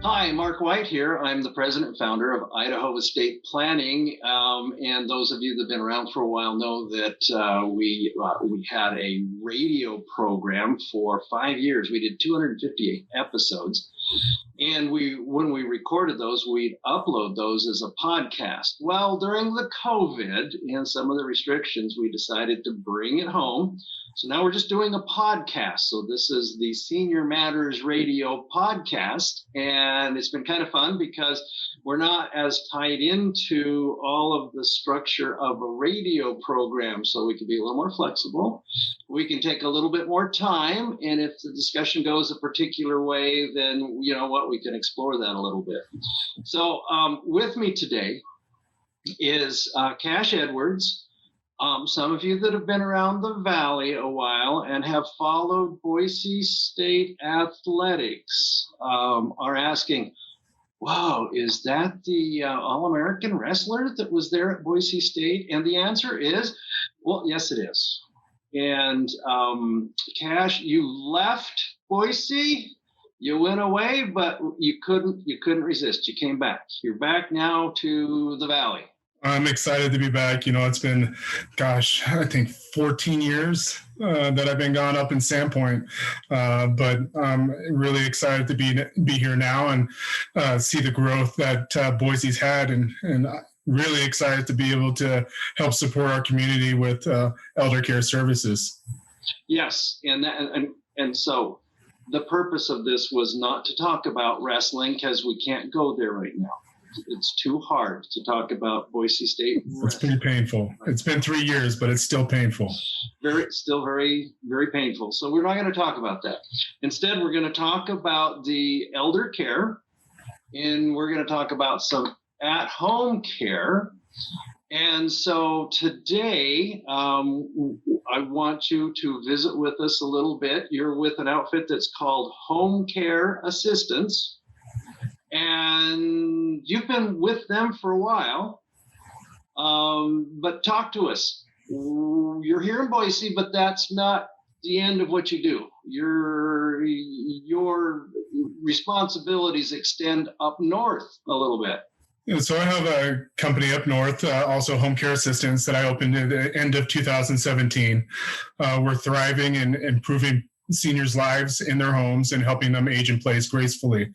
Hi, Mark White here. I'm the president and founder of Idaho Estate Planning. And those of you that have been around for a while know that we had a radio program for 5 years. We did 258 episodes. And when we recorded those, we'd upload those as a podcast. Well, during the COVID and some of the restrictions, we decided to bring it home. So now we're just doing a podcast. So this is the Senior Matters Radio podcast. And it's been kind of fun because we're not as tied into all of the structure of a radio program. So we can be a little more flexible. We can take a little bit more time. And if the discussion goes a particular way, then you know what, we can explore that a little bit. So with me today is Cash Edwards. Some of you that have been around the Valley a while and have followed Boise State athletics are asking, wow, is that the All-American wrestler that was there at Boise State? And the answer is, well, yes, it is. And Cash, you left Boise, you went away, but you couldn't resist. You came back. You're back now to the Valley. I'm excited to be back. You know, it's been, I think 14 years that I've been gone up in Sandpoint. But I'm really excited to be here now and see the growth that Boise's had, and really excited to be able to help support our community with elder care services. Yes, and so the purpose of this was not to talk about wrestling because we can't go there right now. It's too hard to talk about Boise State wrestling. It's pretty painful. It's been 3 years, but it's still painful. Still very, very painful. So we're not going to talk about that. Instead, we're going to talk about the elder care, and we're going to talk about some at-home care. And so today, I want you to visit with us a little bit. You're with an outfit that's called Home Care Assistance. And you've been with them for a while, but talk to us. You're here in Boise, but that's not the end of what you do. Your responsibilities extend up north a little bit. And so I have a company up north, also Home Care Assistance, that I opened at the end of 2017. We're thriving and improving seniors' lives in their homes and helping them age in place gracefully.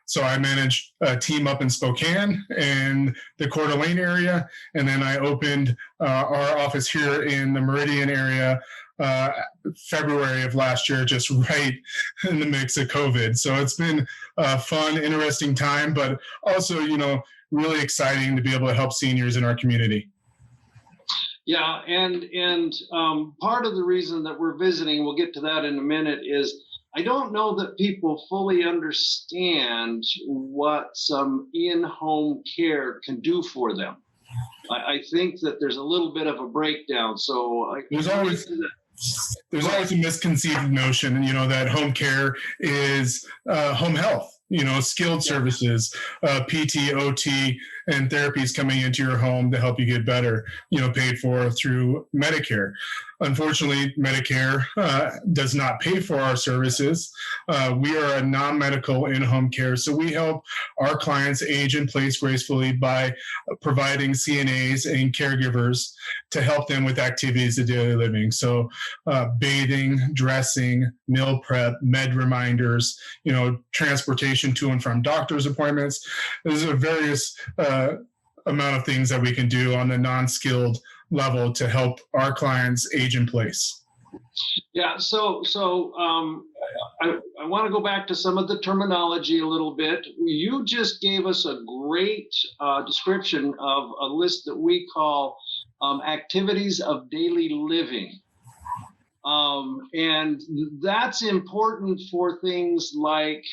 So I manage a team up in Spokane and the Coeur d'Alene area, and then I opened our office here in the Meridian area February of last year, just right in the mix of COVID. So it's been a fun, interesting time, but also, you know, really exciting to be able to help seniors in our community. Yeah, and part of the reason that we're visiting, we'll get to that in a minute, is I don't know that people fully understand what some in-home care can do for them. I think that there's a little bit of a breakdown. So there's always a misconceived notion, you know, that home care is home health. You know, skilled services, PT, OT, and therapies coming into your home to help you get better, you know, paid for through Medicare. Unfortunately, Medicare does not pay for our services. We are a non-medical in-home care, so we help our clients age in place gracefully by providing CNAs and caregivers to help them with activities of daily living. So bathing, dressing, meal prep, med reminders, you know, transportation to and from doctor's appointments. There's a various amount of things that we can do on the non-skilled level to help our clients age in place. Yeah, so I want to go back to some of the terminology a little bit. You just gave us a great description of a list that we call activities of daily living. And that's important for things like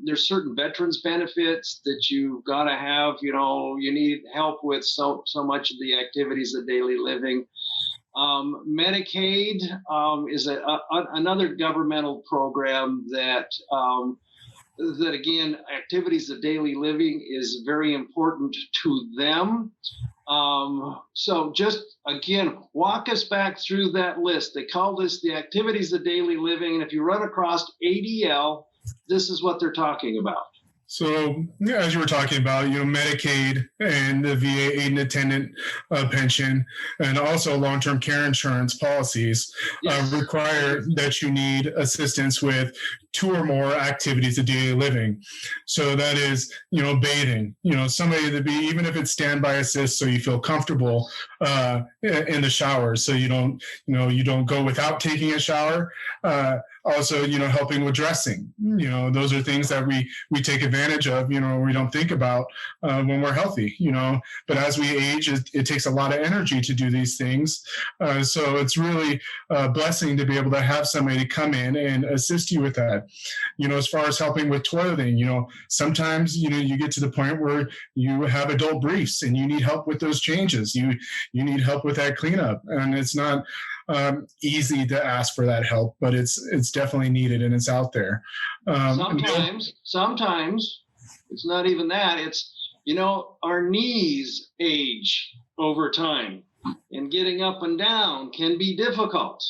there's certain veterans benefits that you've got to have. You know, you need help with so much of the activities of daily living. Medicaid is another governmental program that again, activities of daily living is very important to them. So just again, walk us back through that list. They call this the activities of daily living. And if you run across ADL, this is what they're talking about. So, yeah, as you were talking about, Medicaid and the VA aid and attendant pension, and also long-term care insurance policies require that you need assistance with 2 or more activities of daily living. So that is, bathing, somebody to be, even if it's standby assist, so you feel comfortable in the shower, so you don't go without taking a shower. Also, helping with dressing. Those are things that we take advantage of, we don't think about when we're healthy, But as we age, it takes a lot of energy to do these things. So it's really a blessing to be able to have somebody come in and assist you with that. As far as helping with toileting, sometimes, you get to the point where you have adult briefs and you need help with those changes. You need help with that cleanup. And it's not easy to ask for that help, but it's definitely needed and it's out there. Sometimes it's not even that. It's, our knees age over time, and getting up and down can be difficult.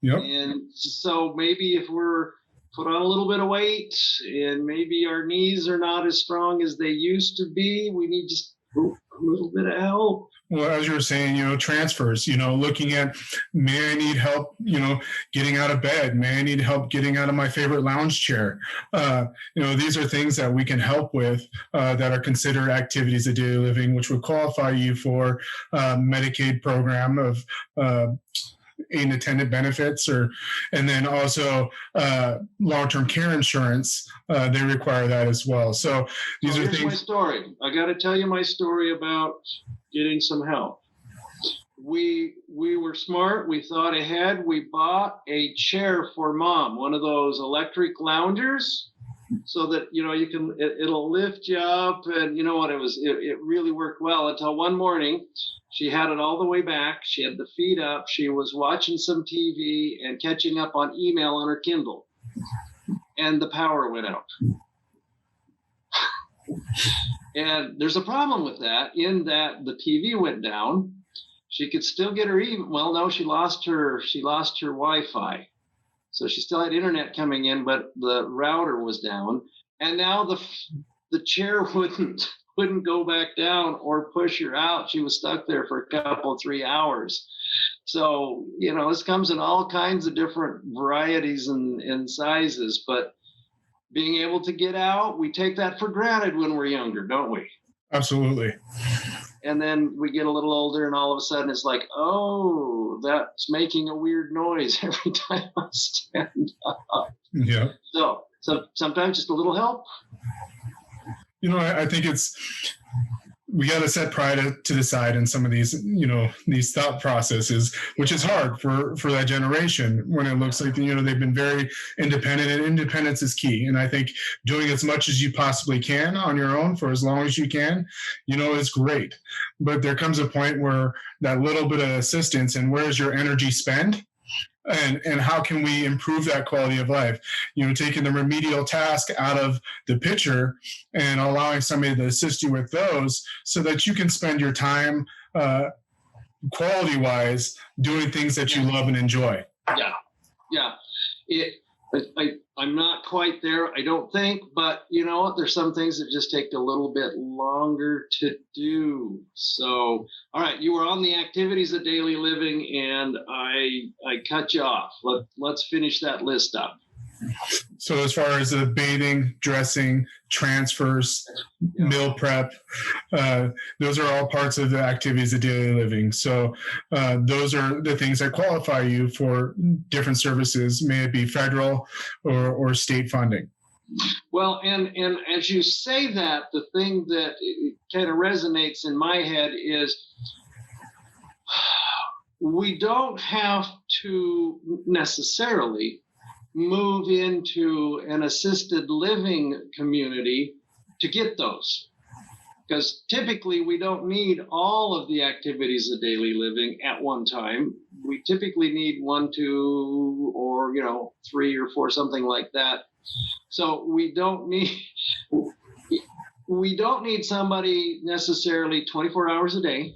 Yep. And so maybe if we're put on a little bit of weight and maybe our knees are not as strong as they used to be, we need just a little bit of help. Well, as you were saying, transfers, looking at, may I need help, getting out of bed? May I need help getting out of my favorite lounge chair? These are things that we can help with that are considered activities of daily living, which would qualify you for Medicaid program of aid and attendant benefits, and then also long-term care insurance. They require that as well. So these are things. Here's my story. I got to tell you my story about getting some help. We were smart. We thought ahead. We bought a chair for Mom, one of those electric loungers, so that it'll lift you up, and it really worked well until one morning. She had it all the way back. She had the feet up. She was watching some TV and catching up on email on her Kindle, and the power went out. And there's a problem with that, in that the TV went down. She could still get her email. Well, no, she lost her Wi-Fi. So she still had internet coming in, but the router was down. And now the chair wouldn't go back down or push her out. She was stuck there for a couple, 3 hours. So, this comes in all kinds of different varieties and sizes, but being able to get out, we take that for granted when we're younger, don't we? Absolutely. And then we get a little older, and all of a sudden it's like, oh, that's making a weird noise every time I stand up. Yeah. So sometimes just a little help. I think we got to set pride to the side in some of these, these thought processes, which is hard for that generation when it looks like, they've been very independent, and independence is key. And I think doing as much as you possibly can on your own for as long as you can, is great. But there comes a point where that little bit of assistance, and where is your energy spent? And how can we improve that quality of life? Taking the remedial task out of the picture and allowing somebody to assist you with those, so that you can spend your time quality-wise doing things that you love and enjoy. Yeah. I'm not quite there, I don't think, but there's some things that just take a little bit longer to do. So, all right, you were on the activities of daily living, and I cut you off. Let's finish that list up. So as far as the bathing, dressing, transfers, meal prep, those are all parts of the activities of daily living. So those are the things that qualify you for different services, may it be federal or state funding. Well, and as you say that, the thing that kind of resonates in my head is we don't have to necessarily move into an assisted living community to get those, because typically we don't need all of the activities of daily living at one time. We typically need 1, 2, or 3 or 4, something like that. So we don't need somebody necessarily 24 hours a day.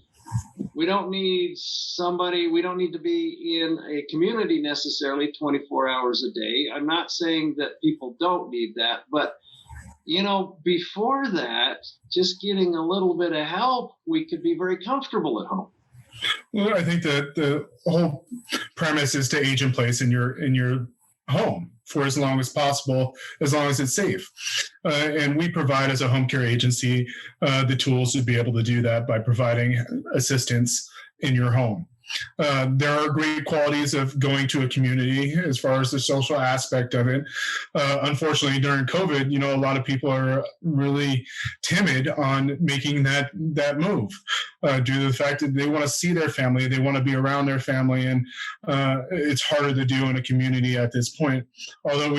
We don't need somebody, we don't need to be in a community necessarily 24 hours a day. I'm not saying that people don't need that, but before that, just getting a little bit of help, we could be very comfortable at home. Well, I think that the whole premise is to age in place in your home for as long as possible, as long as it's safe. And we provide, as a home care agency, the tools to be able to do that by providing assistance in your home. There are great qualities of going to a community as far as the social aspect of it. Unfortunately, during COVID, a lot of people are really timid on making that move due to the fact that they want to see their family, they want to be around their family, and it's harder to do in a community at this point. Although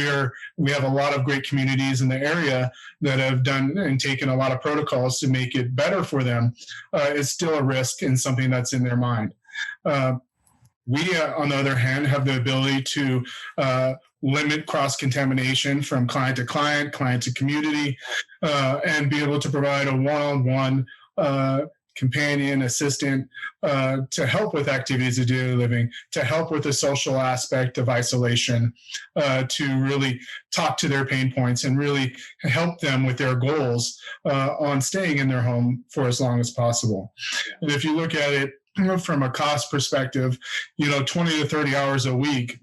we have a lot of great communities in the area that have done and taken a lot of protocols to make it better for them, it's still a risk and something that's in their mind. We, on the other hand, have the ability to limit cross-contamination from client to client, client to community, and be able to provide a one-on-one companion, assistant to help with activities of daily living, to help with the social aspect of isolation, to really talk to their pain points and really help them with their goals on staying in their home for as long as possible. And if you look at it from a cost perspective, 20 to 30 hours a week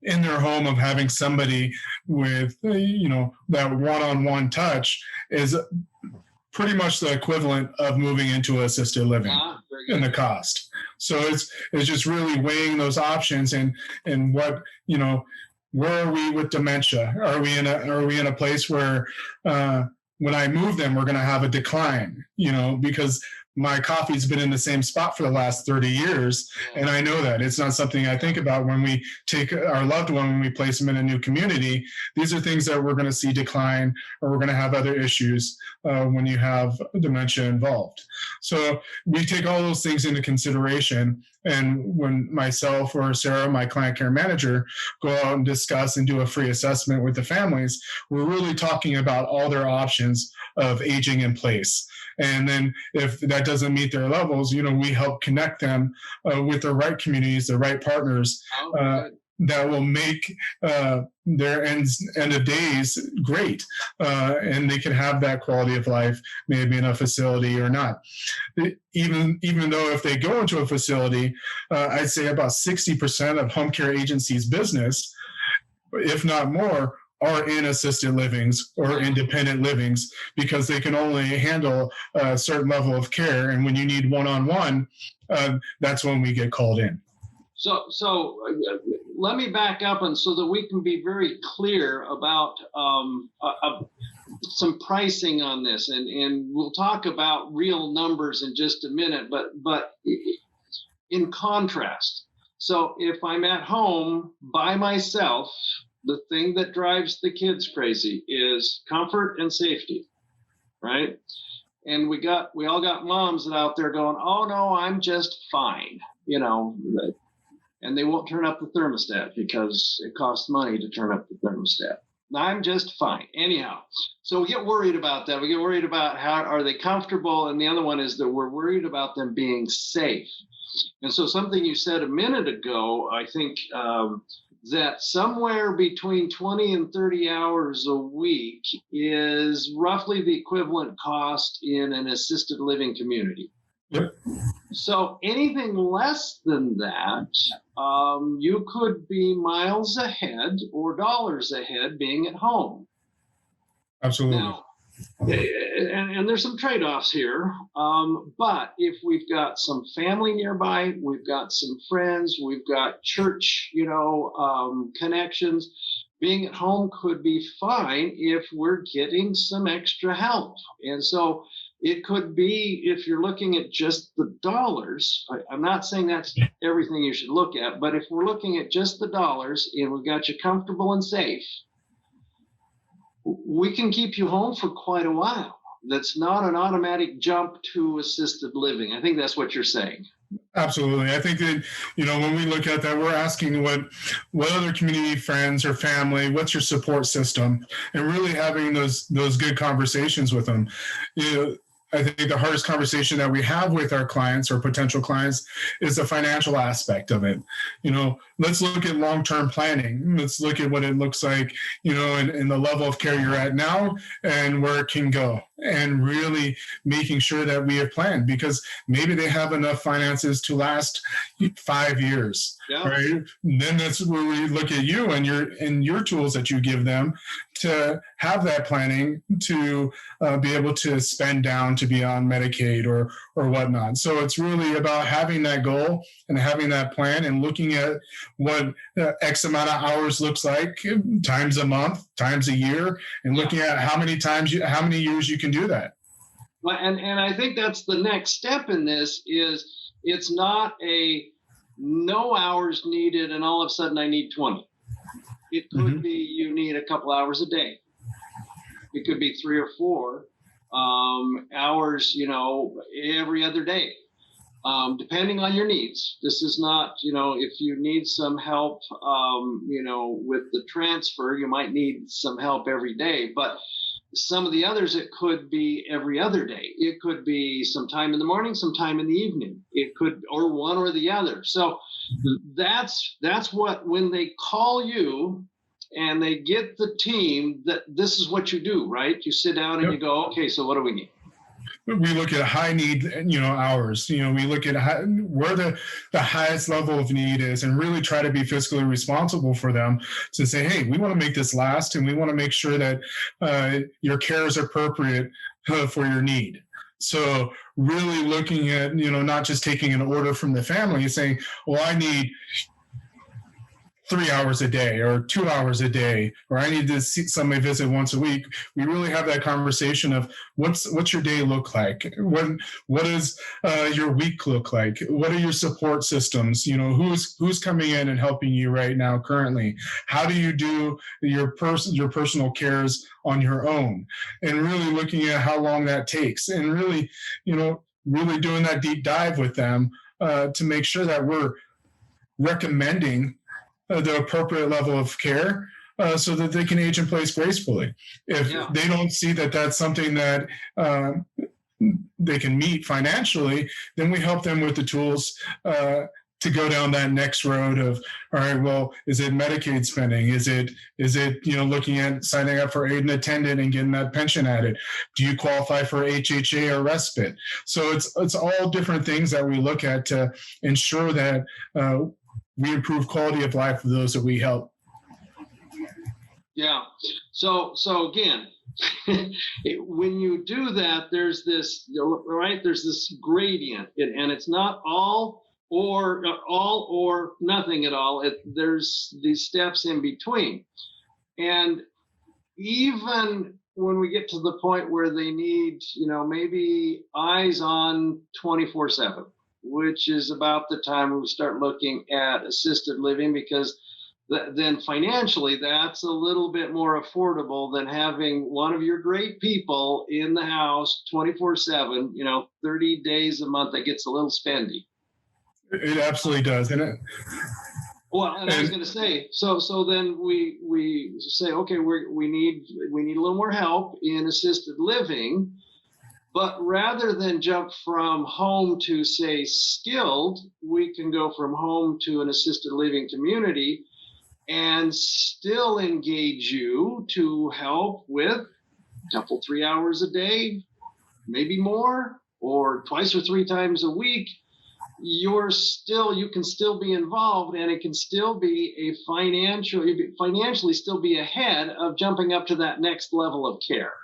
in their home of having somebody with, that one-on-one touch is pretty much the equivalent of moving into assisted living in the cost. So it's just really weighing those options and what, where are we with dementia? Are we in a place where when I move them, we're going to have a decline, because my coffee's been in the same spot for the last 30 years. And I know that it's not something I think about when we take our loved one, when we place them in a new community. These are things that we're going to see decline, or we're going to have other issues when you have dementia involved. So we take all those things into consideration. And when myself or Sarah, my client care manager, go out and discuss and do a free assessment with the families, we're really talking about all their options of aging in place. And then if that doesn't meet their levels, we help connect them with the right communities, the right partners that will make their end of days great. And they can have that quality of life, maybe in a facility or not. Even though if they go into a facility, I'd say about 60% of home care agencies' business, if not more, are in assisted livings or independent livings, because they can only handle a certain level of care. And when you need one-on-one, that's when we get called in. So let me back up, and so that we can be very clear about some pricing on this, and we'll talk about real numbers in just a minute, but in contrast, so if I'm at home by myself, the thing that drives the kids crazy is comfort and safety, right? And we all got moms that out there going, oh no, I'm just fine, and they won't turn up the thermostat because it costs money to turn up the thermostat. I'm just fine. Anyhow, so we get worried about that. We get worried about how are they comfortable, and the other one is that we're worried about them being safe. And so something you said a minute ago, I think, that somewhere between 20 and 30 hours a week is roughly the equivalent cost in an assisted living community. Yep. So anything less than that, you could be miles ahead or dollars ahead being at home. Absolutely. Now, and there's some trade-offs here, but if we've got some family nearby, we've got some friends, we've got church, connections, being at home could be fine if we're getting some extra help. And so it could be, if you're looking at just the dollars, I'm not saying that's everything you should look at, but if we're looking at just the dollars and we've got you comfortable and safe, we can keep you home for quite a while. That's not an automatic jump to assisted living. I think that's what you're saying. Absolutely. I think that, when we look at that, we're asking what other community friends or family, what's your support system, and really having those good conversations with them. I think the hardest conversation that we have with our clients or potential clients is the financial aspect of it. Let's look at long-term planning. Let's look at what it looks like, and the level of care you're at now and where it can go, and really making sure that we have planned, because maybe they have enough finances to last 5 years. Yeah. Right. And then that's where we look at you and your tools that you give them to have that planning to be able to spend down to be on Medicaid or whatnot. So it's really about having that goal and having that plan and looking at what X amount of hours looks like times a month, times a year, and looking at how many years you can do that. Well, and I think that's the next step in this is it's not a no hours needed and all of a sudden I need 20. It could be you need a couple hours a day. It could be 3 or 4 hours, every other day, depending on your needs. This is not, if you need some help, with the transfer, you might need some help every day. But some of the others, it could be every other day. It could be sometime in the morning, sometime in the evening. It could, or one or the other. So that's what, when they call you and they get the team, that this is what you do, right? You sit down and you go, okay, so what do we need? We look at high need, hours. We look at where the highest level of need is, and really try to be fiscally responsible for them to say, hey, we want to make this last, and we want to make sure that your care is appropriate for your need. So really looking at, not just taking an order from the family and saying, well, I need 3 hours a day or 2 hours a day, or I need to see somebody visit once a week. We really have that conversation of what's your day look like? What does your week look like? What are your support systems? Who's coming in and helping you right now currently? How do you do your personal cares on your own? And really looking at how long that takes, and really, really doing that deep dive with them to make sure that we're recommending the appropriate level of care so that they can age in place gracefully. If they don't see that that's something that they can meet financially, then we help them with the tools to go down that next road of, all right, well, is it Medicaid spending? Is it looking at signing up for aid and attendant and getting that pension added? Do you qualify for HHA or respite? So it's all different things that we look at to ensure that we improve quality of life for those that we help. Yeah. So again, when you do that, there's this, right? There's this gradient, and it's not all or nothing at all. There's these steps in between, and even when we get to the point where they need, maybe eyes on 24/7. Which is about the time we start looking at assisted living, because then financially that's a little bit more affordable than having one of your great people in the house 24/7, 30 days a month. That gets a little spendy. It absolutely does. And I was going to say, so then we say, okay, we need a little more help in assisted living. But rather than jump from home to, say, skilled, we can go from home to an assisted living community and still engage you to help with a couple, 3 hours a day, maybe more, or twice or 3 times a week. You can still be involved, and it can still be financially still be ahead of jumping up to that next level of care.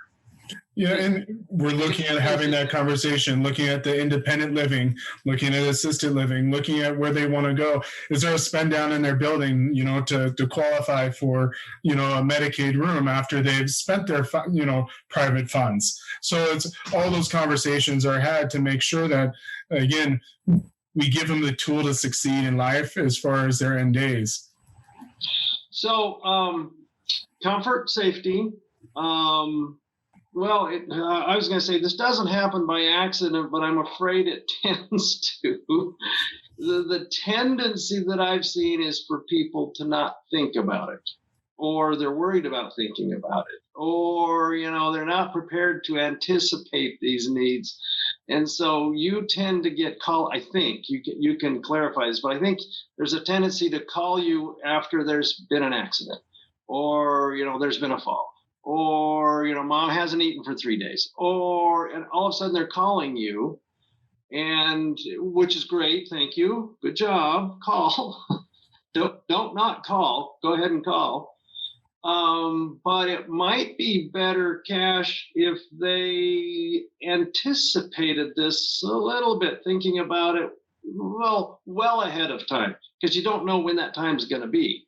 Yeah, and we're looking at having that conversation, looking at the independent living, looking at assisted living, looking at where they want to go. Is there a spend down in their building, to qualify for, a Medicaid room after they've spent their, private funds? So it's all those conversations are had to make sure that, again, we give them the tool to succeed in life as far as their end days. So comfort, safety. Well, I was going to say this doesn't happen by accident, but I'm afraid it tends to. The tendency that I've seen is for people to not think about it. or they're worried about thinking about it, or they're not prepared to anticipate these needs. And so you tend to get called. I think you can clarify this, but I think there's a tendency to call you after there's been an accident, or there's been a fall, or mom hasn't eaten for 3 days, and all of a sudden they're calling you, and which is great. Thank you, good job. Call. Don't not call. Go ahead and call. But it might be better, Cash, if they anticipated this a little bit, thinking about it well ahead of time, because you don't know when that time is going to be.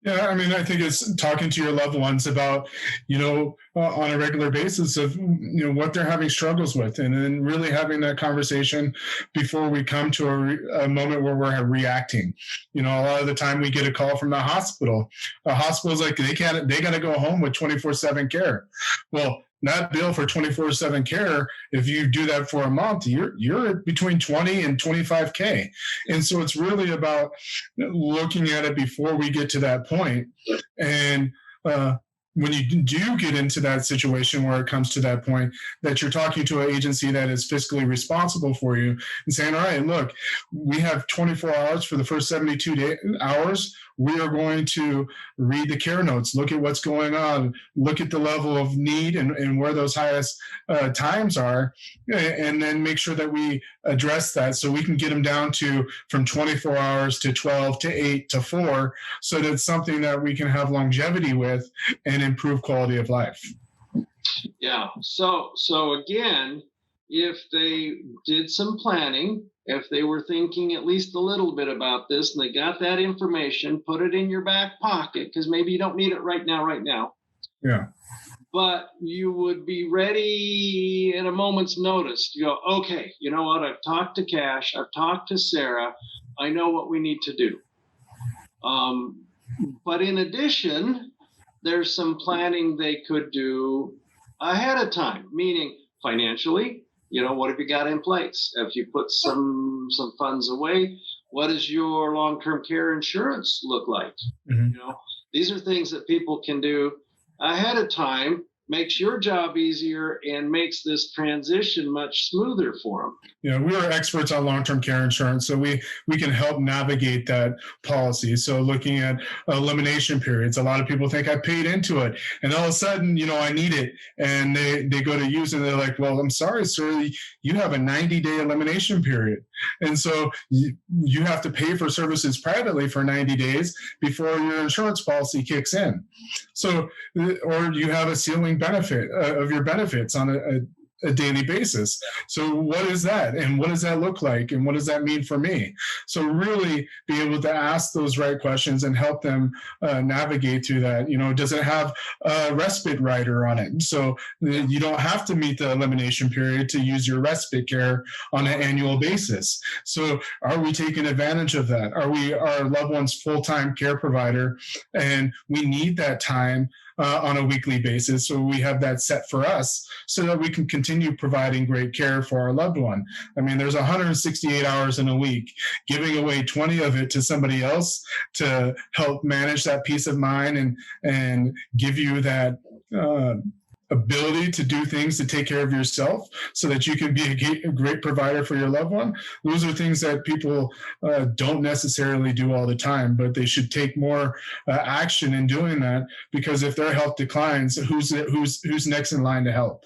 Yeah, I mean, I think it's talking to your loved ones about, on a regular basis of, what they're having struggles with, and then really having that conversation before we come to a moment where we're reacting. A lot of the time we get a call from the hospital. The hospital's like, they got to go home with 24/7 care. Well, that bill for 24/7 care, if you do that for a month, you're between 20 and 25K. And so it's really about looking at it before we get to that point. And when you do get into that situation where it comes to that point, that you're talking to an agency that is fiscally responsible for you and saying, all right, look, we have 24 hours for the first 72 hours. We are going to read the care notes, look at what's going on, look at the level of need and where those highest times are, and then make sure that we address that so we can get them down to from 24 hours to 12 to 8 to 4, so that it's something that we can have longevity with and improve quality of life. Yeah. So again, if they did some planning, if they were thinking at least a little bit about this, and they got that information, put it in your back pocket, because maybe you don't need it right now. Yeah. But you would be ready at a moment's notice to go, okay, you know what? I've talked to Cash. I've talked to Sarah. I know what we need to do. But in addition, there's some planning they could do ahead of time, meaning financially. What have you got in place? If you put some funds away, what does your long-term care insurance look like? Mm-hmm. These are things that people can do ahead of time, makes your job easier and makes this transition much smoother for them. We are experts on long-term care insurance, so we can help navigate that policy. So looking at elimination periods, a lot of people think I paid into it, and all of a sudden, I need it, and they go to use it, and they're like, well, I'm sorry, sir, you have a 90-day elimination period. And so you have to pay for services privately for 90 days before your insurance policy kicks in. So, or you have a ceiling benefit of your benefits on a daily basis. So what is that? And what does that look like? And what does that mean for me? So really be able to ask those right questions and help them navigate through that. Does it have a respite rider on it? So you don't have to meet the elimination period to use your respite care on an annual basis. So are we taking advantage of that? Are we our loved one's full-time care provider? And we need that time on a weekly basis. So we have that set for us so that we can continue providing great care for our loved one. I mean, there's 168 hours in a week. Giving away 20 of it to somebody else to help manage that peace of mind and give you that ability to do things to take care of yourself so that you can be a great provider for your loved one. Those are things that people don't necessarily do all the time, but they should take more action in doing that, because if their health declines, who's next in line to help?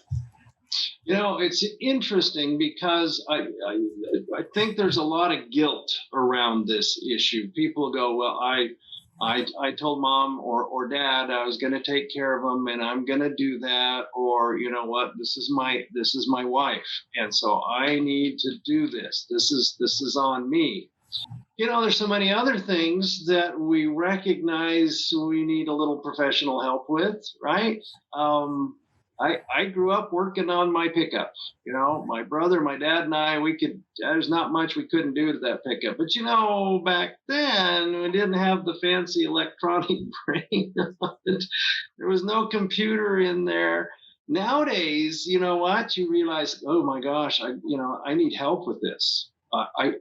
It's interesting because I think there's a lot of guilt around this issue. People go, well, I told mom or dad I was going to take care of them, and I'm going to do that, or you know what, this is my wife, and so I need to do this. This is on me. There's so many other things that we recognize we need a little professional help with, right? I grew up working on my pickup. My brother, my dad, and I, there's not much we couldn't do to that pickup. But back then we didn't have the fancy electronic brain. There was no computer in there. Nowadays, you realize, oh my gosh, I need help with this. I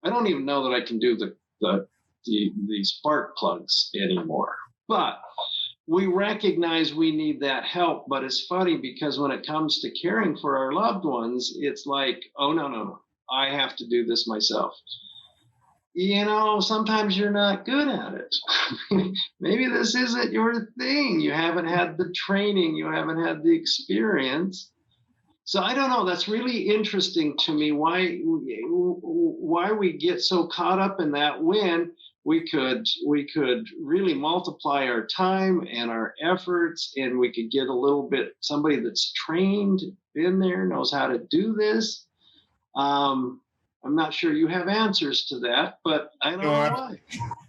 don't even know that I can do the spark plugs anymore. But we recognize we need that help, but it's funny because when it comes to caring for our loved ones, it's like, oh, no, no, no, I have to do this myself. Sometimes you're not good at it. Maybe this isn't your thing. You haven't had the training, you haven't had the experience. So I don't know. That's really interesting to me. Why we get so caught up in that when we could really multiply our time and our efforts, and we could get a little bit somebody that's trained, been there, knows how to do this. I'm not sure you have answers to that, but I don't know why.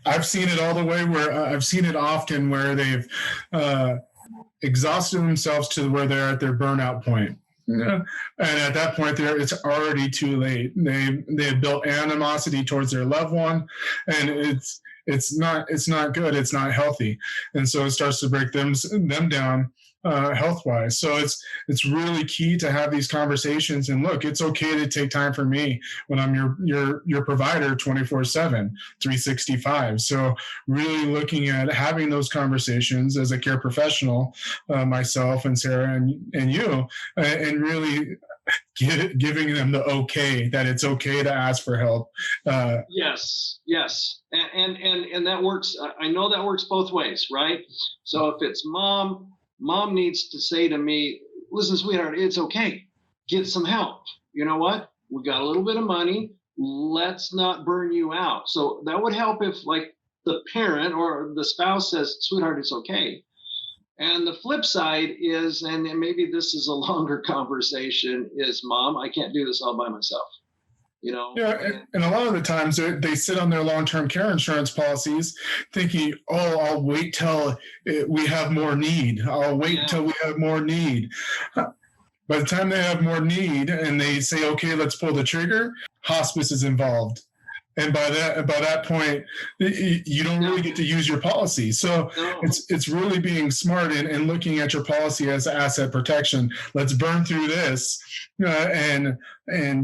I've seen it all the way where I've seen it often where they've exhausted themselves to where they're at their burnout point. Yeah. And at that point, it's already too late. They've built animosity towards their loved one, and it's not good. It's not healthy, and so it starts to break them down health wise. So it's really key to have these conversations. And look, it's okay to take time for me when I'm your provider 24/7, 365. So really looking at having those conversations as a care professional, myself and Sarah and you, and really giving them the okay, that it's okay to ask for help. Yes, and that works. I know that works both ways, right? So if it's mom needs to say to me, listen, sweetheart, it's okay, get some help. You know what, we got a little bit of money, let's not burn you out. So that would help if like the parent or the spouse says, sweetheart, it's okay. And the flip side is, and maybe this is a longer conversation, is mom, I can't do this all by myself. Yeah, and a lot of the times they sit on their long-term care insurance policies thinking, oh, I'll wait till we have more need. I'll wait till we have more need. By the time they have more need and they say, okay, let's pull the trigger, hospice is involved. And by that point, you don't really get to use your policy. So it's really being smart and looking at your policy as asset protection. Let's burn through this and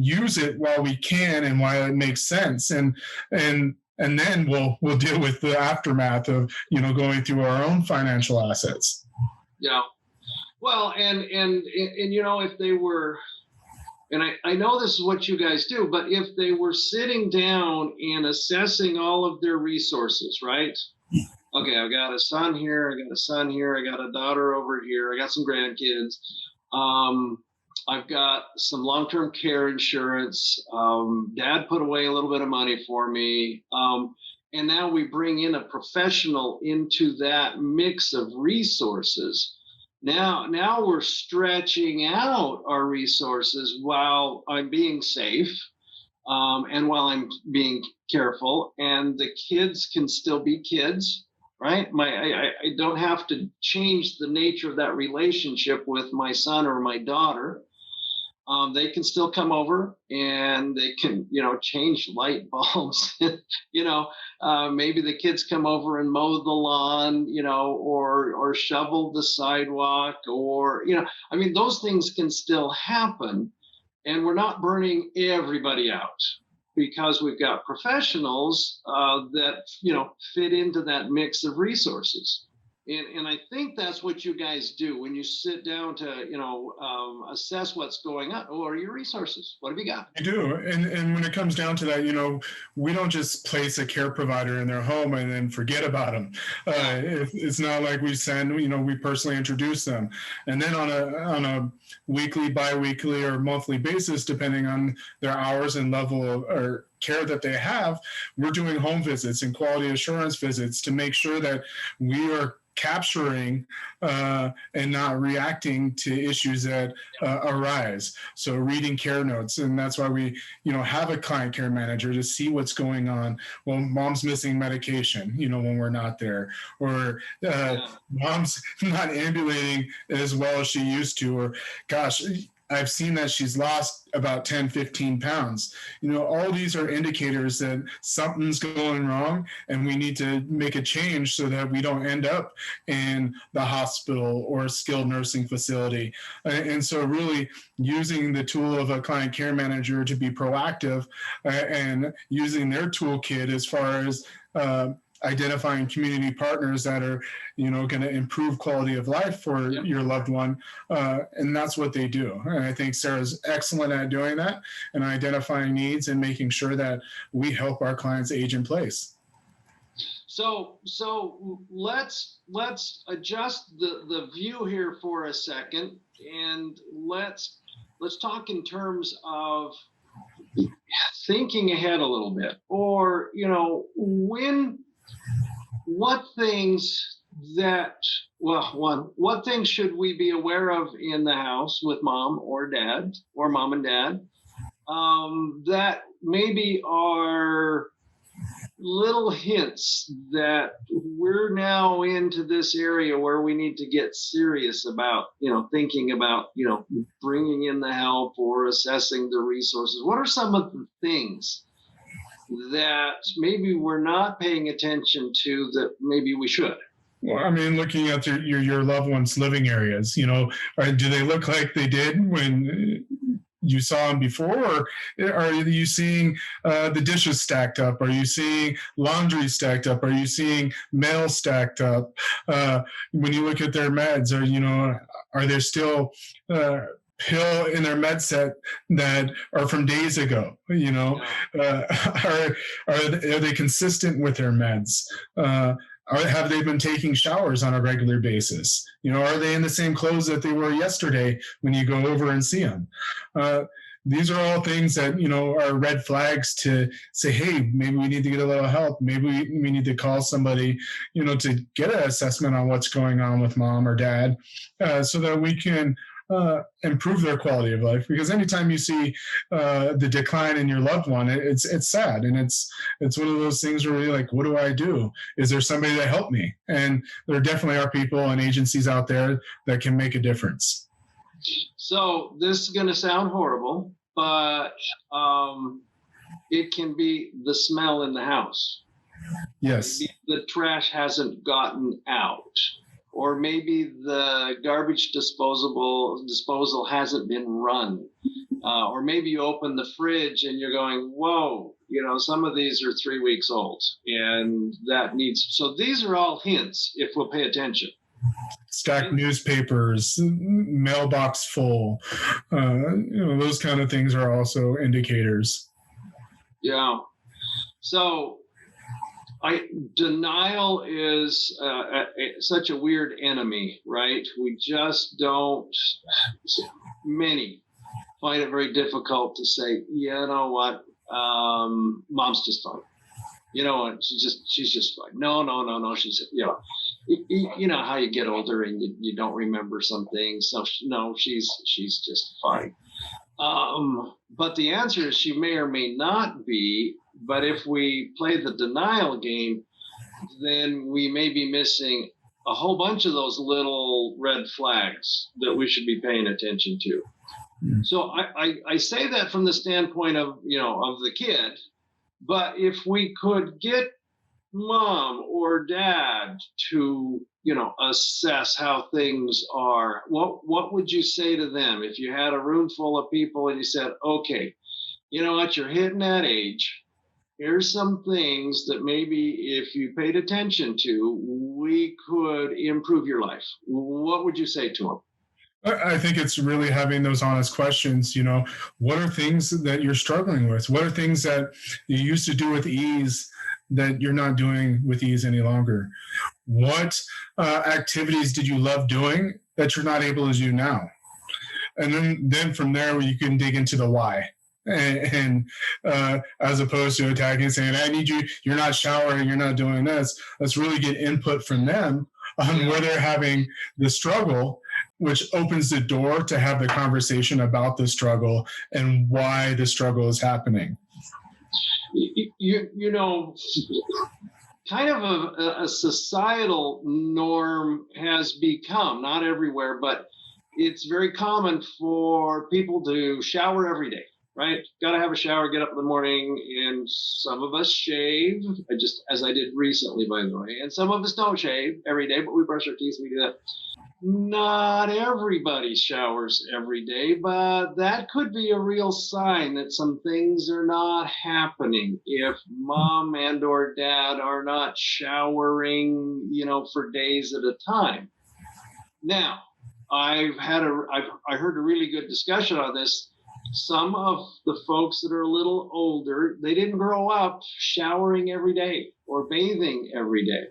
use it while we can and while it makes sense. And then we'll deal with the aftermath of going through our own financial assets. Yeah. Well, and if they were. And I know this is what you guys do, but if they were sitting down and assessing all of their resources, right? Okay, I've got a son here, I got a son here, I got a daughter over here, I got some grandkids. I've got some long-term care insurance. Dad put away a little bit of money for me. And now we bring in a professional into that mix of resources. Now we're stretching out our resources while I'm being safe, and while I'm being careful, and the kids can still be kids, right? I don't have to change the nature of that relationship with my son or my daughter. They can still come over and they can, change light bulbs. Maybe the kids come over and mow the lawn, or shovel the sidewalk, or, those things can still happen. And we're not burning everybody out because we've got professionals that, fit into that mix of resources. And I think that's what you guys do when you sit down to, assess what's going on. What are your resources? What have you got? We do. And when it comes down to that, we don't just place a care provider in their home and then forget about them. It's not like we send, we personally introduce them. And then on a weekly, bi-weekly, or monthly basis, depending on their hours and level of or care that they have, we're doing home visits and quality assurance visits to make sure that we are capturing and not reacting to issues that arise. So reading care notes, and that's why we have a client care manager to see what's going on. Well, mom's missing medication when we're not there, or mom's not ambulating as well as she used to, or gosh, I've seen that she's lost about 10, 15 pounds. All these are indicators that something's going wrong and we need to make a change so that we don't end up in the hospital or a skilled nursing facility. And so really using the tool of a client care manager to be proactive and using their toolkit as far as identifying community partners that are, going to improve quality of life for your loved one. And that's what they do. And I think Sarah's excellent at doing that and identifying needs and making sure that we help our clients age in place. So let's adjust the view here for a second, and let's talk in terms of thinking ahead a little bit, or what things should we be aware of in the house with mom or dad, or mom and dad, that maybe are little hints that we're now into this area where we need to get serious about, thinking about, bringing in the help or assessing the resources. What are some of the things that maybe we're not paying attention to that maybe we should? Well, I mean, looking at your loved ones' living areas, do they look like they did when you saw them before, or are you seeing the dishes stacked up? Are you seeing laundry stacked up? Are you seeing mail stacked up? When you look at their meds, are there still pill in their med set that are from days ago? Are they consistent with their meds? Have they been taking showers on a regular basis? Are they in the same clothes that they were yesterday when you go over and see them? These are all things that, are red flags to say, hey, maybe we need to get a little help. Maybe we need to call somebody, to get an assessment on what's going on with mom or dad, so that we can improve their quality of life. Because anytime you see the decline in your loved one, it's sad, and it's one of those things where you're like, what do I do? Is there somebody to help me? And there definitely are people and agencies out there that can make a difference. So this is going to sound horrible, but it can be the smell in the house. Yes. Maybe the trash hasn't gotten out. Or maybe the garbage disposal hasn't been run. Or maybe you open the fridge and you're going, whoa, some of these are 3 weeks old, and so these are all hints if we'll pay attention. Stacked newspapers, mailbox full, those kind of things are also indicators. Yeah. So denial is such a weird enemy, right? We just don't, many find it very difficult to say, you know what, mom's just fine. You know what, she's just fine. No, she's, you know how you get older and you don't remember some things. So no, she's just fine. But the answer is she may or may not be. But if we play the denial game, then we may be missing a whole bunch of those little red flags that we should be paying attention to. Mm. So I say that from the standpoint of, of the kid. But if we could get mom or dad to, assess how things are, what would you say to them if you had a room full of people and you said, okay, you know what, you're hitting that age. Here's some things that maybe if you paid attention to, we could improve your life. What would you say to them? I think it's really having those honest questions. What are things that you're struggling with? What are things that you used to do with ease that you're not doing with ease any longer? What activities did you love doing that you're not able to do now? And then from there, you can dig into the why. And as opposed to attacking and saying, I need you, you're not showering, you're not doing this. Let's really get input from them on where they're having the struggle, which opens the door to have the conversation about the struggle and why the struggle is happening. Kind of a societal norm has become, not everywhere, but it's very common for people to shower every day. right? Got to have a shower, get up in the morning, and some of us shave, as I did recently, by the way, and some of us don't shave every day, but we brush our teeth and we do that. Not everybody showers every day, but that could be a real sign that some things are not happening if mom and or dad are not showering, for days at a time. Now, I heard a really good discussion on this. Some of the folks that are a little older, they didn't grow up showering every day or bathing every day.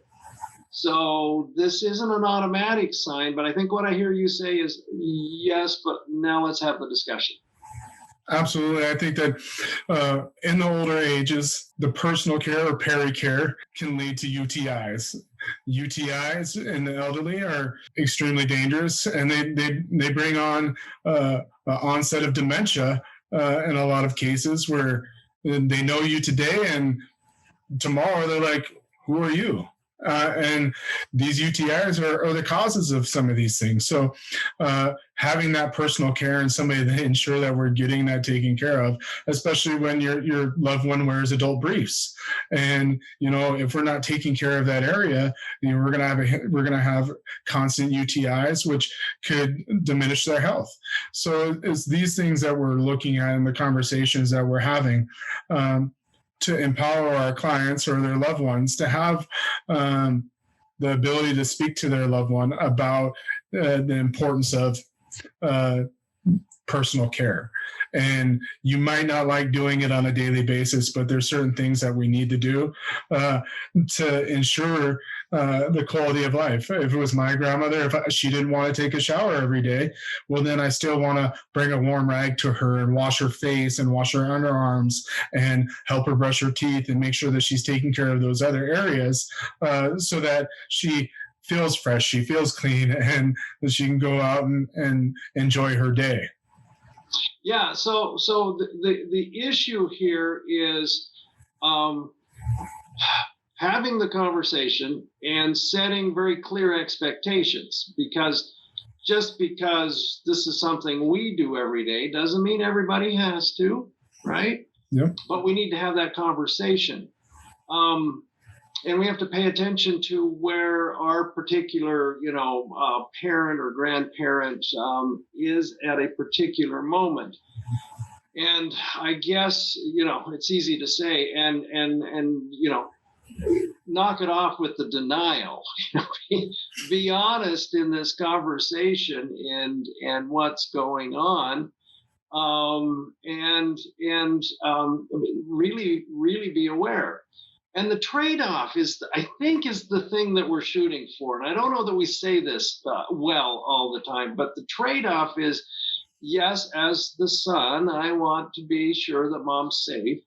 So this isn't an automatic sign, but I think what I hear you say is yes, but now let's have the discussion. Absolutely. I think that in the older ages, the personal care or peri-care can lead to UTIs. UTIs in the elderly are extremely dangerous, and they bring on onset of dementia in a lot of cases where they know you today and tomorrow they're like, who are you? And these UTIs are the causes of some of these things. So having that personal care and somebody to ensure that we're getting that taken care of, especially when your loved one wears adult briefs. And, if we're not taking care of that area, we're going to have constant UTIs, which could diminish their health. So it's these things that we're looking at in the conversations that we're having. To empower our clients or their loved ones to have the ability to speak to their loved one about the importance of personal care. And you might not like doing it on a daily basis, but there's certain things that we need to do to ensure the quality of life. If it was my grandmother, if she didn't want to take a shower every day, well, then I still want to bring a warm rag to her and wash her face and wash her underarms and help her brush her teeth and make sure that she's taking care of those other areas so that she feels fresh, she feels clean, and that she can go out and enjoy her day. Yeah, so the issue here is having the conversation and setting very clear expectations, because just because this is something we do every day doesn't mean everybody has to, right? Yep. But we need to have that conversation. And we have to pay attention to where our particular, parent or grandparent is at a particular moment. And I guess, it's easy to say and knock it off with the denial. Be honest in this conversation and what's going on. And really, really be aware. And the trade-off is the thing that we're shooting for. And I don't know that we say this well all the time, but the trade-off is, yes, as the son, I want to be sure that mom's safe.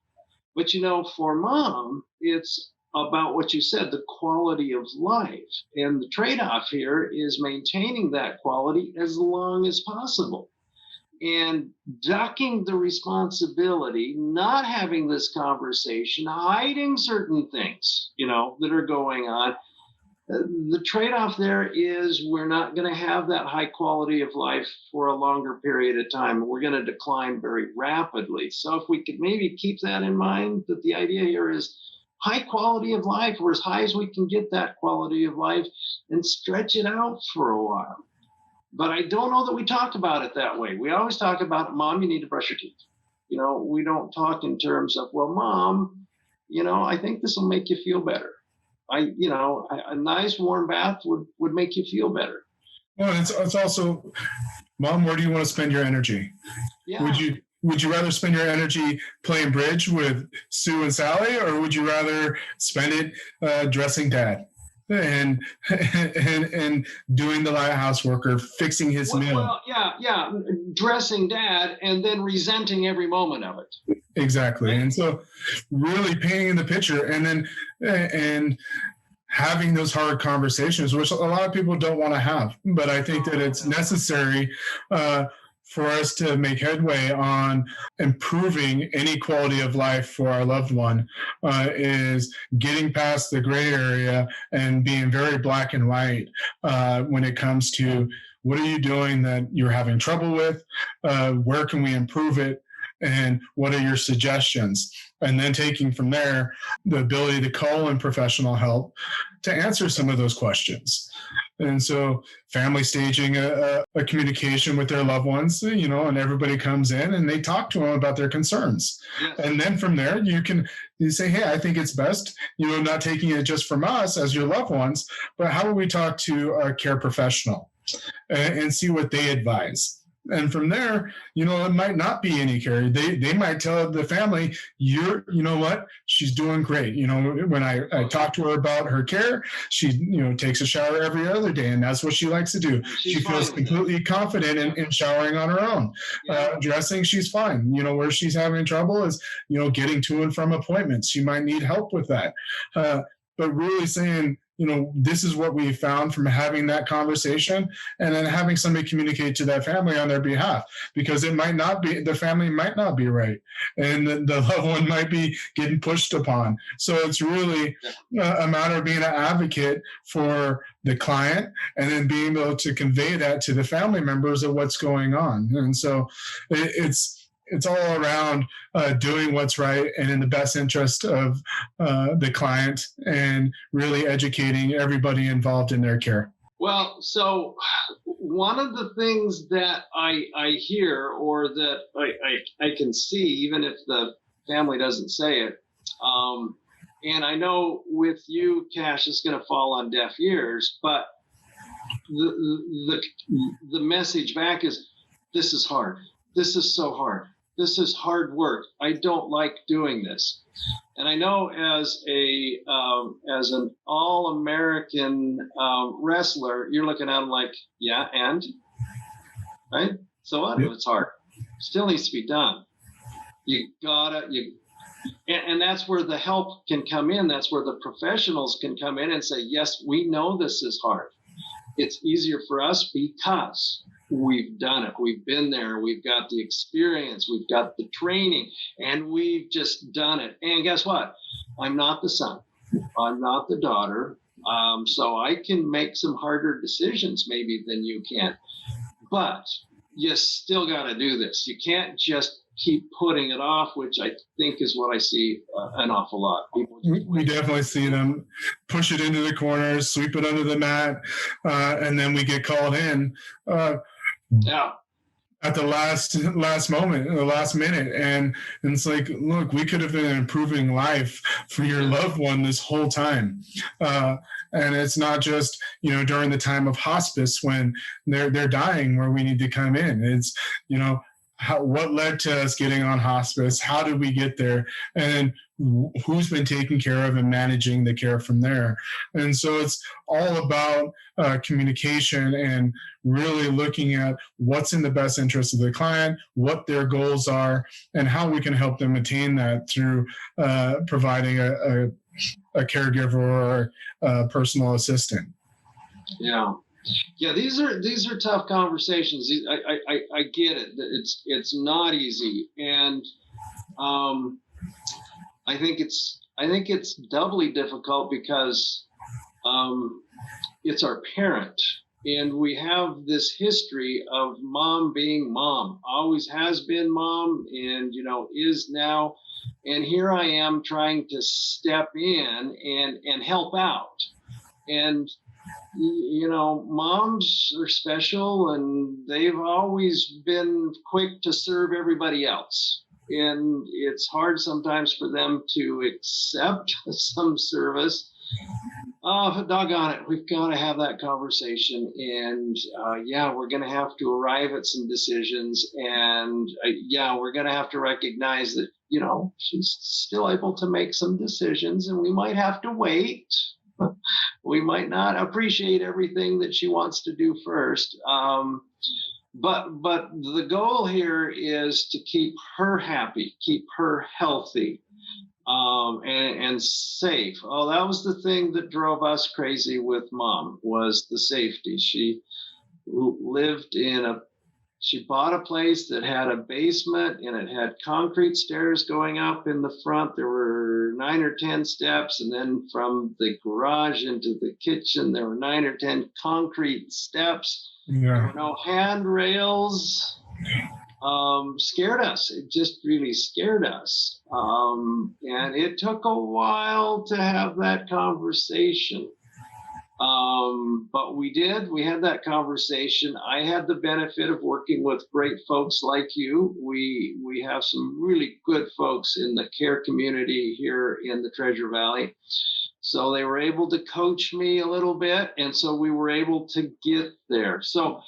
But, for mom, it's about what you said, the quality of life. And the trade-off here is maintaining that quality as long as possible. And ducking the responsibility, not having this conversation, hiding certain things, that are going on. The trade-off there is we're not going to have that high quality of life for a longer period of time. We're going to decline very rapidly. So if we could maybe keep that in mind, that the idea here is high quality of life, or as high as we can get that quality of life, and stretch it out for a while. But I don't know that we talk about it that way. We always talk about, Mom, you need to brush your teeth. We don't talk in terms of, well, Mom, I think this will make you feel better. A nice warm bath would make you feel better. Well, it's also, Mom, where do you want to spend your energy? Yeah. Would you rather spend your energy playing bridge with Sue and Sally, or would you rather spend it dressing Dad? And doing the light housework or fixing his meal. Well, yeah, dressing Dad and then resenting every moment of it. Exactly. Right? And so really painting the picture and having those hard conversations, which a lot of people don't want to have. But I think that it's necessary for us to make headway on improving any quality of life for our loved one, is getting past the gray area and being very black and white when it comes to what are you doing that you're having trouble with, where can we improve it, And what are your suggestions? And then taking from there the ability to call in professional help to answer some of those questions. And so family staging a communication with their loved ones, and everybody comes in and they talk to them about their concerns. Yes. And then from there, you say, hey, I think it's best, not taking it just from us as your loved ones, but how would we talk to a care professional and see what they advise? And from there, it might not be any care. They might tell the family, you know what, she's doing great. When I talk to her about her care, she, takes a shower every other day, and that's what she likes to do. She feels completely confident in showering on her own. Dressing, she's fine. Where she's having trouble is, getting to and from appointments. She might need help with that. But really saying, this is what we found from having that conversation, and then having somebody communicate to that family on their behalf, because it might not be, the family might not be right, and the loved one might be getting pushed upon. So it's really a matter of being an advocate for the client, and then being able to convey that to the family members of what's going on. And so it's all around doing what's right and in the best interest of the client, and really educating everybody involved in their care. Well, so one of the things that I hear, or that I can see, even if the family doesn't say it, and I know with you, Cash, is going to fall on deaf ears, but the message back is, this is hard. This is so hard. This is hard work. I don't like doing this. And I know as an all-American wrestler, you're looking at him like, yeah, and? Right? So what if it's hard? Still needs to be done. And that's where the help can come in. That's where the professionals can come in and say, yes, we know this is hard. It's easier for us because we've done it. We've been there. We've got the experience. We've got the training, and we've just done it. And guess what? I'm not the son. I'm not the daughter. So I can make some harder decisions maybe than you can. But you still got to do this. You can't just keep putting it off, which I think is what I see an awful lot. We definitely see them push it into the corners, sweep it under the mat, and then we get called in. At the last moment, the last minute. And it's like, look, we could have been improving life for your loved one this whole time. And it's not just, during the time of hospice when they're dying where we need to come in. It's, what led to us getting on hospice? How did we get there? And who's been taking care of and managing the care from there? And so it's all about communication and really looking at what's in the best interest of the client, what their goals are, and how we can help them attain that through providing a caregiver or a personal assistant. Yeah, these are tough conversations. I get it. It's not easy, and I think it's doubly difficult because it's our parent, and we have this history of mom being mom, always has been mom, and is now, and here I am trying to step in and help out, and moms are special, and they've always been quick to serve everybody else. And it's hard sometimes for them to accept some service. Doggone it, we've got to have that conversation. And we're going to have to arrive at some decisions. And we're going to have to recognize that, she's still able to make some decisions, and we might have to wait. We might not appreciate everything that she wants to do first. But the goal here is to keep her happy, keep her healthy, and safe. Oh, that was the thing that drove us crazy with mom, was the safety. She bought a place that had a basement, and it had concrete stairs going up in the front. There were 9 or 10 steps, and then from the garage into the kitchen, there were 9 or 10 concrete steps. There were no handrails. scared us. It just really scared us. And it took a while to have that conversation. But we did. We had that conversation. I had the benefit of working with great folks like you. We have some really good folks in the care community here in the Treasure Valley. So they were able to coach me a little bit, and so we were able to get there. So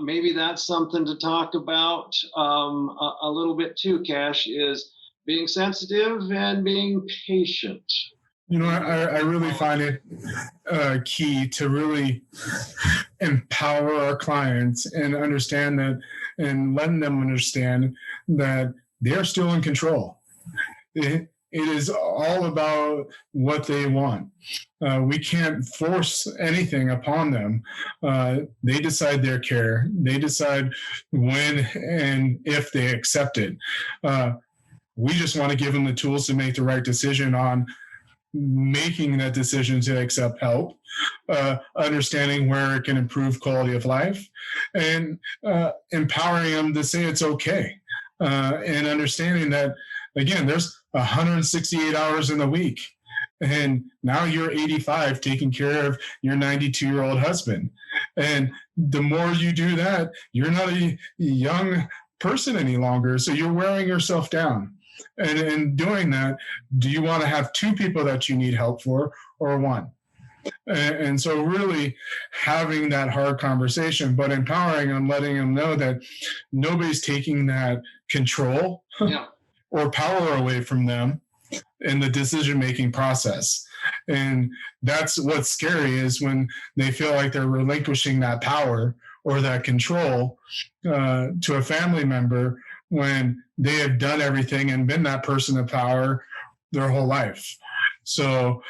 maybe that's something to talk about a little bit too, Cash, is being sensitive and being patient. I really find it key to really empower our clients and understand that, and letting them understand that they're still in control. It is all about what they want. We can't force anything upon them. They decide their care. They decide when and if they accept it. We just want to give them the tools to make the right decision on making that decision to accept help, understanding where it can improve quality of life, and empowering them to say it's okay, and understanding that, again, there's 168 hours in the week, and now you're 85 taking care of your 92-year-old husband. And the more you do that, you're not a young person any longer, so you're wearing yourself down. And in doing that, do you want to have two people that you need help for, or one? And so really having that hard conversation, but empowering them, letting them know that nobody's taking that control or power away from them in the decision-making process. And that's what's scary, is when they feel like they're relinquishing that power or that control to a family member, when they have done everything and been that person of power their whole life. So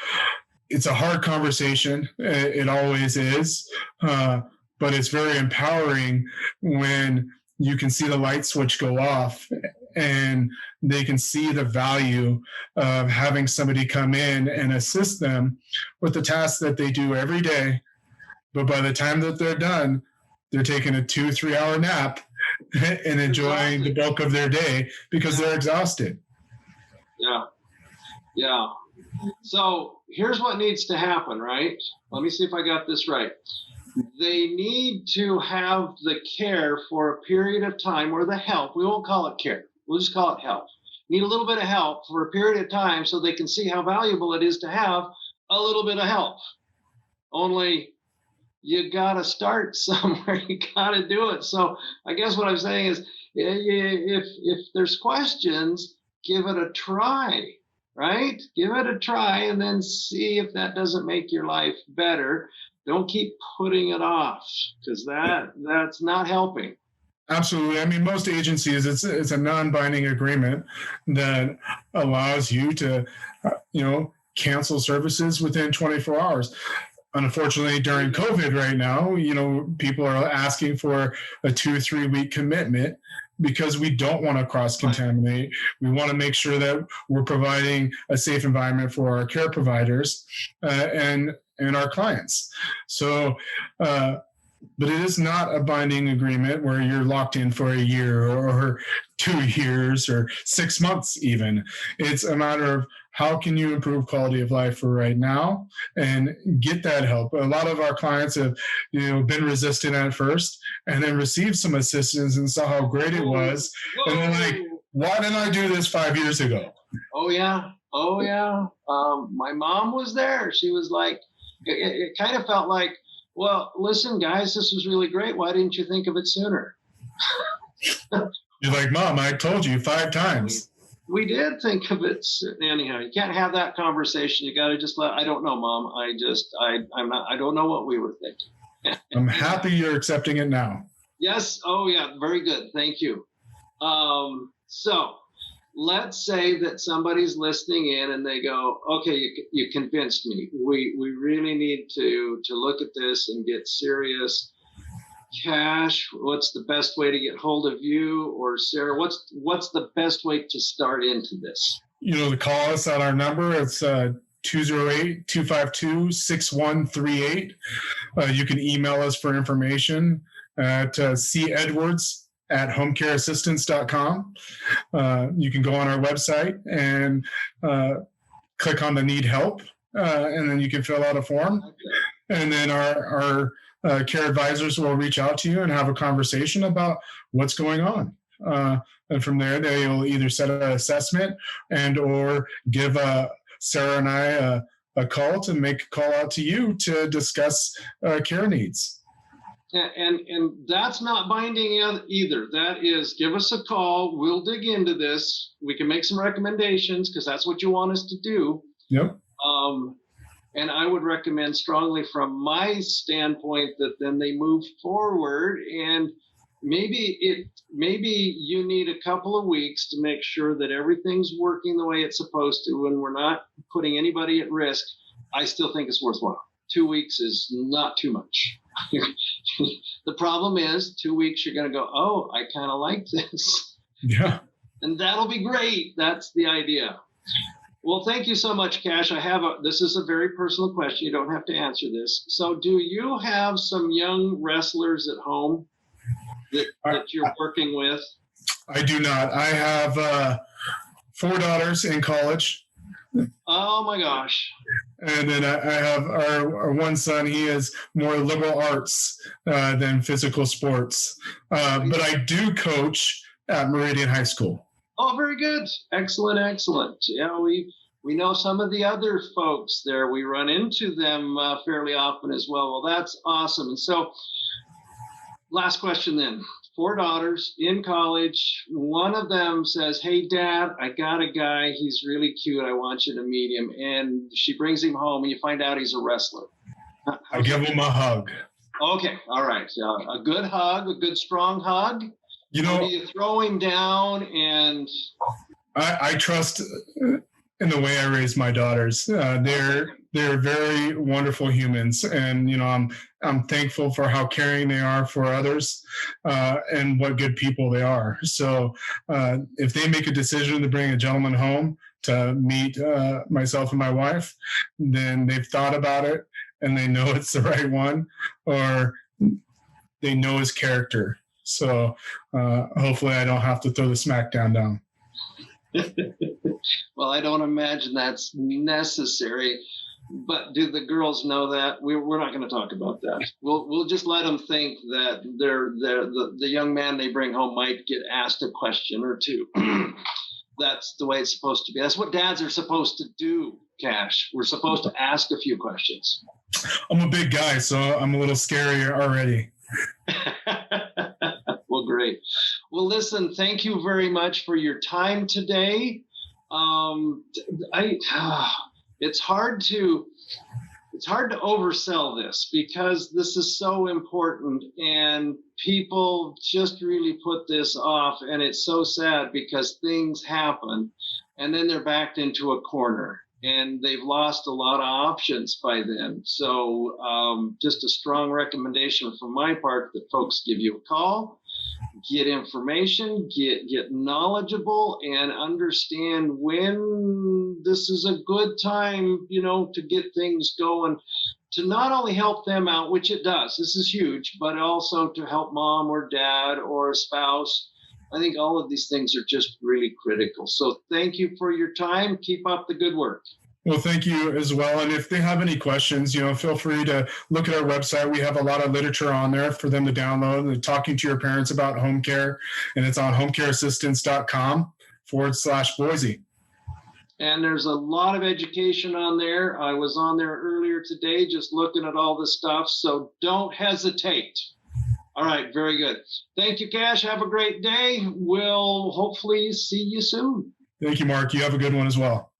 it's a hard conversation. It always is. But it's very empowering when you can see the light switch go off and they can see the value of having somebody come in and assist them with the tasks that they do every day. But by the time that they're done, they're taking a 2-3 hour nap and enjoying the bulk of their day because they're exhausted. Yeah. So here's what needs to happen, right? Let me see if I got this right. They need to have the care for a period of time, or the help. We won't call it care. We'll just call it help. Need a little bit of help for a period of time so they can see how valuable it is to have a little bit of help. Only you got to start somewhere. You got to do it. So I guess what I'm saying is, if there's questions, give it a try, right? Give it a try and then see if that doesn't make your life better. Don't keep putting it off, because that's not helping. Absolutely. I mean, most agencies, it's a non-binding agreement that allows you to, cancel services within 24 hours. Unfortunately, during COVID right now, people are asking for a 2-3 week commitment because we don't want to cross-contaminate. We want to make sure that we're providing a safe environment for our care providers and our clients. So, but it is not a binding agreement where you're locked in for a year or 2 years or 6 months even. It's a matter of, how can you improve quality of life for right now and get that help? A lot of our clients have, been resistant at first and then received some assistance and saw how great it was. And they're like, why didn't I do this 5 years ago? Oh yeah. My mom was there. She was like, it kind of felt like, well, listen, guys, this was really great. Why didn't you think of it sooner? You're like, Mom, I told you 5 times. We did think of it. Anyhow, you can't have that conversation. You got to just I don't know, Mom. I don't know what we were thinking. I'm happy you're accepting it now. Yes. Oh yeah. Very good. Thank you. So let's say that somebody's listening in and they go, okay, you convinced me. We really need to look at this and get serious. Cash, what's the best way to get hold of you? Or Sarah, what's the best way to start into this? To call us on our number. It's 208-252-6138. You can email us for information at cedwards at homecareassistance.com. You can go on our website and click on the need help, and then you can fill out a form. And then our care advisors will reach out to you and have a conversation about what's going on. And from there, they will either set an assessment and or give Sarah and I a call to make a call out to you to discuss care needs. And that's not binding either. That is, give us a call. We'll dig into this. We can make some recommendations because that's what you want us to do. Yep. And I would recommend strongly from my standpoint that then they move forward, and maybe you need a couple of weeks to make sure that everything's working the way it's supposed to and we're not putting anybody at risk. I still think it's worthwhile. 2 weeks is not too much. The problem is 2 weeks you're going to go, oh, I kind of like this. Yeah. And that'll be great. That's the idea. Well, thank you so much, Cash. This is a very personal question. You don't have to answer this. So do you have some young wrestlers at home that you're working with? I do not. I have 4 daughters in college. Oh my gosh. And then I have our one son. He is more liberal arts than physical sports. But I do coach at Meridian High School. Oh, very good. Excellent, excellent. Yeah, we know some of the other folks there. We run into them fairly often as well. Well, that's awesome. And so, last question then. 4 daughters in college. One of them says, hey, Dad, I got a guy. He's really cute. I want you to meet him. And she brings him home, and you find out he's a wrestler. I give him a hug. Okay, all right. A good hug, a good strong hug. You know, or do you throw him down and... I trust in the way I raise my daughters. They're very wonderful humans, and you know I'm thankful for how caring they are for others, and what good people they are. So if they make a decision to bring a gentleman home to meet myself and my wife, then they've thought about it and they know it's the right one, or they know his character. So hopefully I don't have to throw the smackdown down. Well, I don't imagine that's necessary. But do the girls know that? We're not going to talk about that. We'll just let them think that the young man they bring home might get asked a question or two. That's the way it's supposed to be. That's what dads are supposed to do, Cash. We're supposed to ask a few questions. I'm a big guy, so I'm a little scary already. Well, great. Well, listen, thank you very much for your time today. It's hard to oversell this because this is so important and people just really put this off, and it's so sad because things happen and then they're backed into a corner and they've lost a lot of options by then. So just a strong recommendation from my part that folks give you a call, get information, get knowledgeable, and understand when this is a good time, to get things going, to not only help them out, which it does, this is huge, but also to help mom or dad or a spouse. I think all of these things are just really critical. So thank you for your time. Keep up the good work. Well, thank you as well. And if they have any questions, feel free to look at our website. We have a lot of literature on there for them to download. And talking to your parents about home care, and it's on homecareassistance.com/Boise. And there's a lot of education on there. I was on there earlier today just looking at all this stuff. So don't hesitate. All right, very good. Thank you, Cash. Have a great day. We'll hopefully see you soon. Thank you, Mark. You have a good one as well.